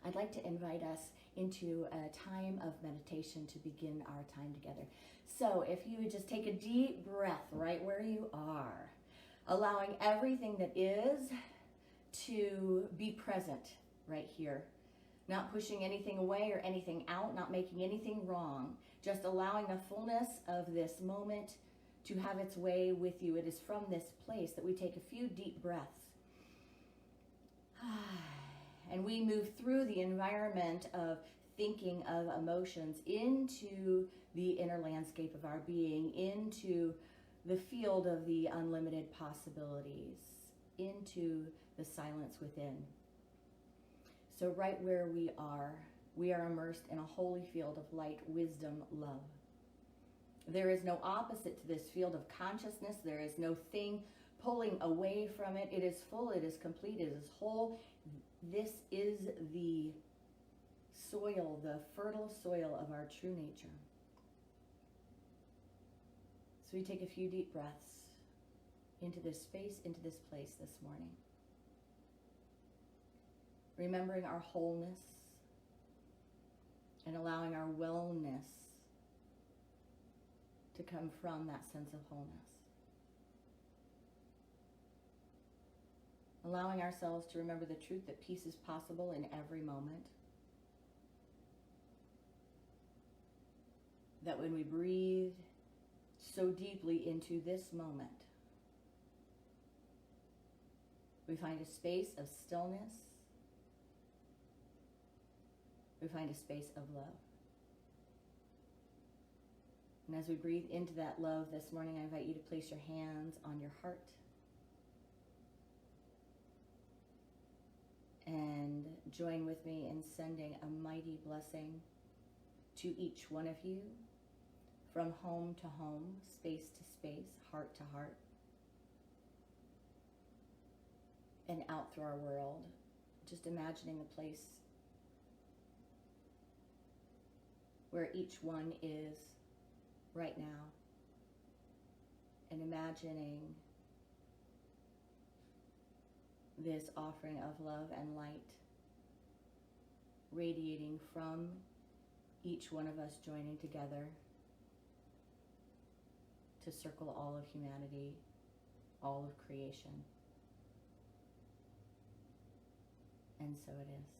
I'd like to invite us into a time of meditation to begin our time together. So if you would just take a deep breath right where you are, allowing everything that is to be present right here. Not pushing anything away or anything out, not making anything wrong, just allowing the fullness of this moment to have its way with you. It is from this place that we take a few deep breaths. And we move through the environment of thinking of emotions into the inner landscape of our being, into the field of the unlimited possibilities, into the silence within. So right where we are immersed in a holy field of light, wisdom, love. There is no opposite to this field of consciousness. There is no thing pulling away from it. It is full, it is complete, it is whole. This is the soil, the fertile soil of our true nature. So we take a few deep breaths into this space, into this place this morning. Remembering our wholeness and allowing our wellness to come from that sense of wholeness. Allowing ourselves to remember the truth that peace is possible in every moment. That when we breathe so deeply into this moment, we find a space of stillness. We find a space of love. And as we breathe into that love this morning, I invite you to place your hands on your heart and join with me in sending a mighty blessing to each one of you from home to home, space to space, heart to heart, and out through our world. Just imagining the place where each one is right now, and imagining this offering of love and light radiating from each one of us, joining together to circle all of humanity, all of creation. And so it is.